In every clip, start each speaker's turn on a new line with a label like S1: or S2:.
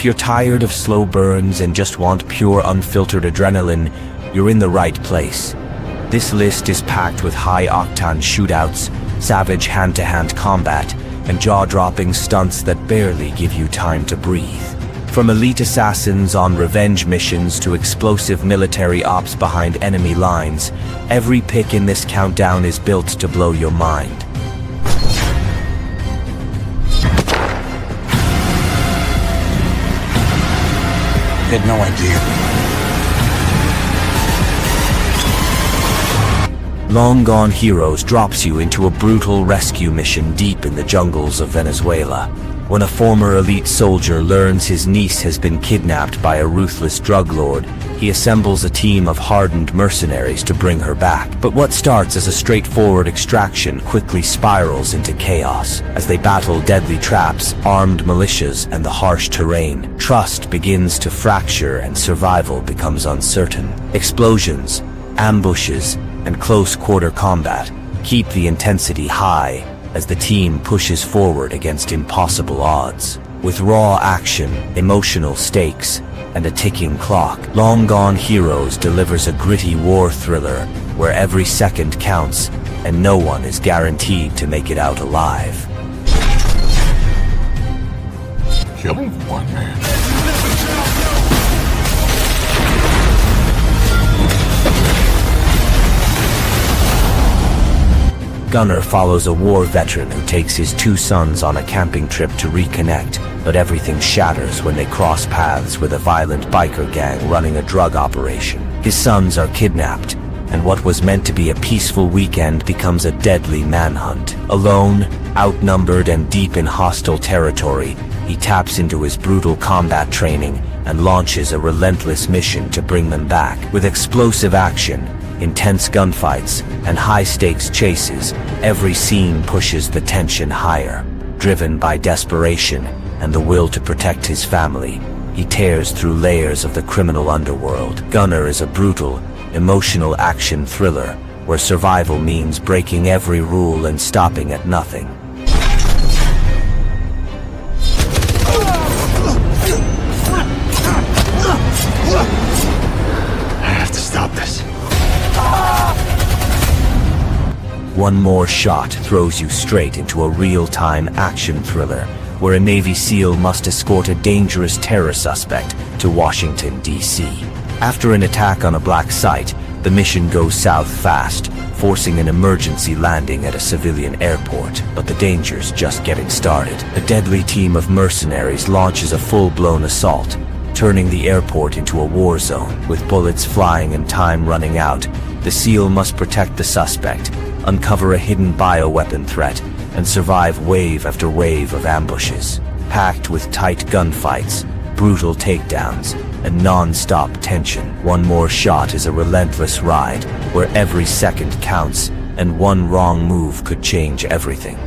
S1: If you're tired of slow burns and just want pure unfiltered adrenaline, you're in the right place. This list is packed with high-octane shootouts, savage hand-to-hand combat, and jaw-dropping stunts that barely give you time to breathe. From elite assassins on revenge missions to explosive military ops behind enemy lines, every pick in this countdown is built to blow your mind.
S2: I had no idea.
S1: Long Gone Heroes drops you into a brutal rescue mission deep in the jungles of Venezuela. When a former elite soldier learns his niece has been kidnapped by a ruthless drug lord, he assembles a team of hardened mercenaries to bring her back. But what starts as a straightforward extraction quickly spirals into chaos. As they battle deadly traps, armed militias, and the harsh terrain, trust begins to fracture and survival becomes uncertain. Explosions, ambushes, and close-quarter combat keep the intensity high as the team pushes forward against impossible odds. With raw action, emotional stakes, and a ticking clock, Long Gone Heroes delivers a gritty war thriller where every second counts and no one is guaranteed to make it out alive.
S2: Killing one man.
S1: Gunner follows a war veteran who takes his two sons on a camping trip to reconnect, but everything shatters when they cross paths with a violent biker gang running a drug operation. His sons are kidnapped, and what was meant to be a peaceful weekend becomes a deadly manhunt. Alone, outnumbered, and deep in hostile territory, he taps into his brutal combat training and launches a relentless mission to bring them back. With explosive action, intense gunfights, and high-stakes chases, every scene pushes the tension higher. Driven by desperation and the will to protect his family, he tears through layers of the criminal underworld. Gunner is a brutal, emotional action thriller where survival means breaking every rule and stopping at nothing.
S2: I have to stop this.
S1: One more shot throws you straight into a real-time action thriller where a Navy SEAL must escort a dangerous terror suspect to Washington, D.C. After an attack on a black site, the mission goes south fast, forcing an emergency landing at a civilian airport. But the danger's just getting started. A deadly team of mercenaries launches a full-blown assault, turning the airport into a war zone. With bullets flying and time running out, the SEAL must protect the suspect, uncover a hidden bioweapon threat, and survive wave after wave of ambushes. Packed with tight gunfights, brutal takedowns, and non-stop tension, one more shot is a relentless ride where every second counts and one wrong move could change everything.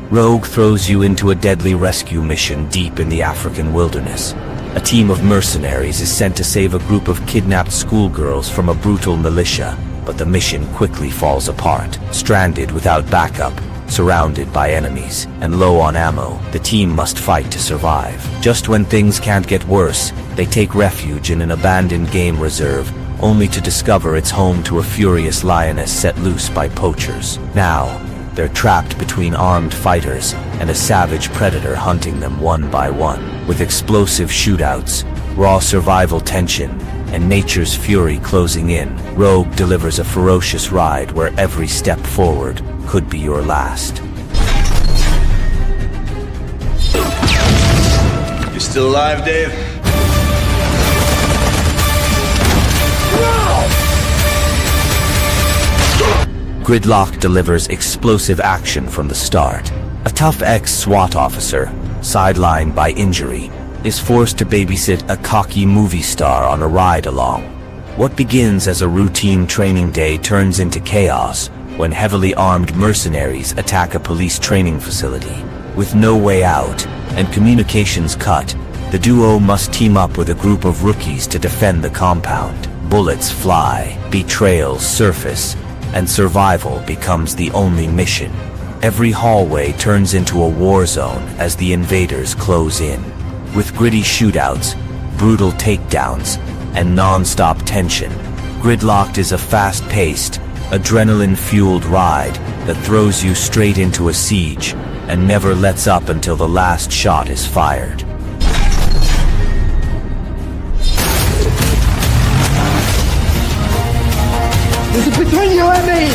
S1: Rogue throws you into a deadly rescue mission deep in the African wilderness. A team of mercenaries is sent to save a group of kidnapped schoolgirls from a brutal militia, but the mission quickly falls apart. Stranded without backup, surrounded by enemies, and low on ammo, the team must fight to survive. Just when things can't get worse, they take refuge in an abandoned game reserve, only to discover it's home to a furious lioness set loose by poachers. Now, they're trapped between armed fighters and a savage predator hunting them one by one. With explosive shootouts, raw survival tension, and nature's fury closing in, Rogue delivers a ferocious ride where every step forward could be your last.
S3: You still alive, Dave?
S1: Gridlock delivers explosive action from the start. A tough ex-SWAT officer, sidelined by injury, is forced to babysit a cocky movie star on a ride-along. What begins as a routine training day turns into chaos when heavily armed mercenaries attack a police training facility. With no way out and communications cut, The duo must team up with a group of rookies to defend the compound. Bullets fly, betrayals surface, and survival becomes the only mission. Every hallway turns into a war zone as the invaders close in. With gritty shootouts, brutal takedowns, and non-stop tension, Gridlocked is a fast-paced, adrenaline-fueled ride that throws you straight into a siege and never lets up until the last shot is fired.
S4: This is between you and me!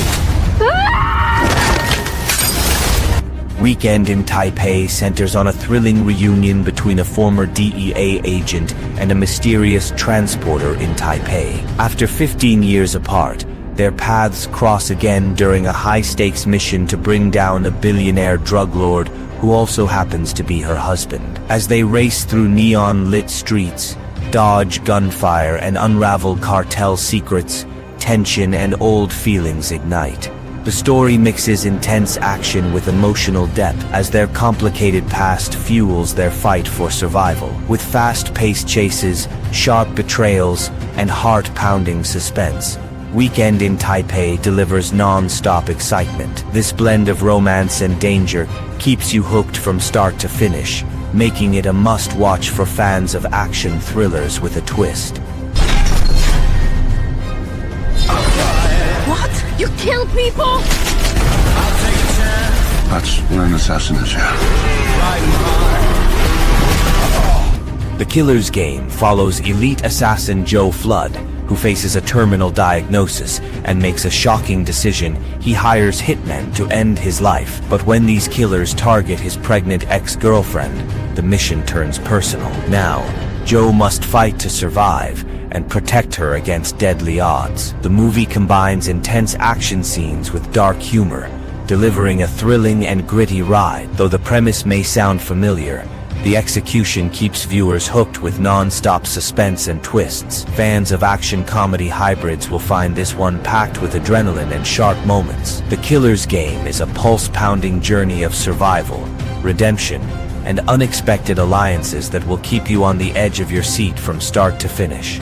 S1: Weekend in Taipei centers on a thrilling reunion between a former DEA agent and a mysterious transporter in Taipei. After 15 years apart, their paths cross again during a high-stakes mission to bring down a billionaire drug lord who also happens to be her husband. As they race through neon-lit streets, dodge gunfire, and unravel cartel secrets, tension and old feelings ignite. The story mixes intense action with emotional depth as their complicated past fuels their fight for survival. With fast-paced chases, sharp betrayals, and heart-pounding suspense, Weekend in Taipei delivers non-stop excitement. This blend of romance and danger keeps you hooked from start to finish, making it a must-watch for fans of action thrillers with a twist.
S5: What? You kill people?
S2: That's what an assassin is, yeah.
S1: The Killer's Game follows elite assassin Joe Flood, who faces a terminal diagnosis and makes a shocking decision. He hires hitmen to end his life, but when these killers target his pregnant ex-girlfriend, the mission turns personal. Now, Joe must fight to survive and protect her against deadly odds. The movie combines intense action scenes with dark humor, delivering a thrilling and gritty ride. Though the premise may sound familiar, the execution keeps viewers hooked with non-stop suspense and twists. Fans of action comedy hybrids will find this one packed with adrenaline and sharp moments. The Killer's Game is a pulse-pounding journey of survival, redemption, and unexpected alliances that will keep you on the edge of your seat from start to finish.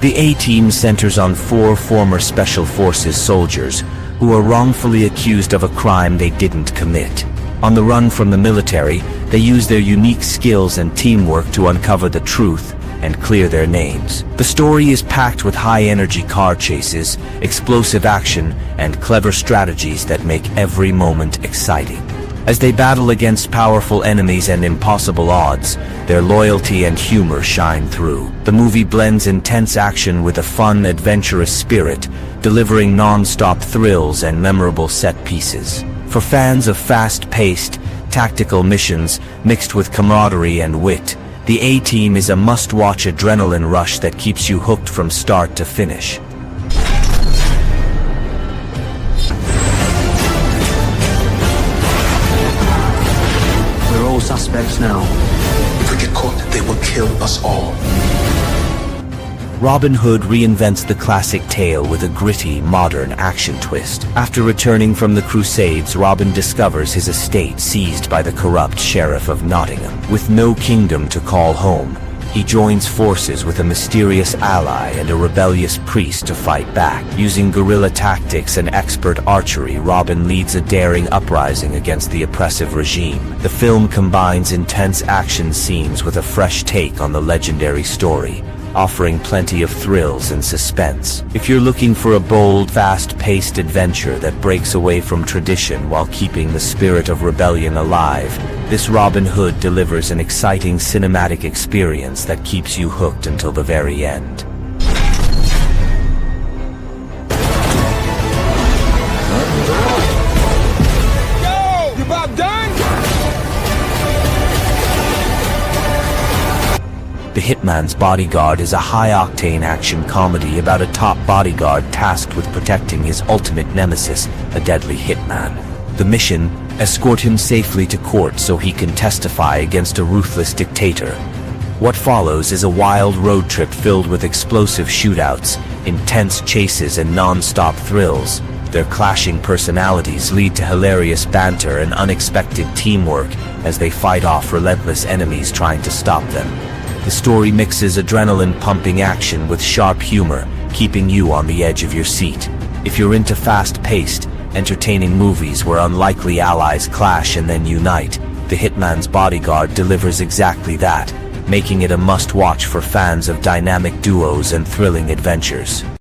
S1: The A-Team centers on 4 former Special Forces soldiers who are wrongfully accused of a crime they didn't commit. On the run from the military, they use their unique skills and teamwork to uncover the truth and clear their names. The story is packed with high-energy car chases, explosive action, and clever strategies that make every moment exciting. As they battle against powerful enemies and impossible odds, their loyalty and humor shine through. The movie blends intense action with a fun, adventurous spirit, delivering non-stop thrills and memorable set pieces. For fans of fast-paced, tactical missions mixed with camaraderie and wit, the A-Team is a must-watch adrenaline rush that keeps you hooked from start to finish.
S4: We're all suspects now.
S2: If we get caught, they will kill us all.
S1: Robin Hood reinvents the classic tale with a gritty, modern action twist. After returning from the Crusades, Robin discovers his estate seized by the corrupt Sheriff of Nottingham. With no kingdom to call home, he joins forces with a mysterious ally and a rebellious priest to fight back. Using guerrilla tactics and expert archery, Robin leads a daring uprising against the oppressive regime. The film combines intense action scenes with a fresh take on the legendary story, offering plenty of thrills and suspense. If you're looking for a bold, fast-paced adventure that breaks away from tradition while keeping the spirit of rebellion alive, this Robin Hood delivers an exciting cinematic experience that keeps you hooked until the very end.
S3: Yo! You about done?
S1: The Hitman's Bodyguard is a high-octane action comedy about a top bodyguard tasked with protecting his ultimate nemesis, a deadly hitman. The mission: escort him safely to court so he can testify against a ruthless dictator. What follows is a wild road trip filled with explosive shootouts, intense chases, and non-stop thrills. Their clashing personalities lead to hilarious banter and unexpected teamwork as they fight off relentless enemies trying to stop them. The story mixes adrenaline-pumping action with sharp humor, keeping you on the edge of your seat. If you're into fast-paced, entertaining movies where unlikely allies clash and then unite, The Hitman's Bodyguard delivers exactly that, making it a must-watch for fans of dynamic duos and thrilling adventures.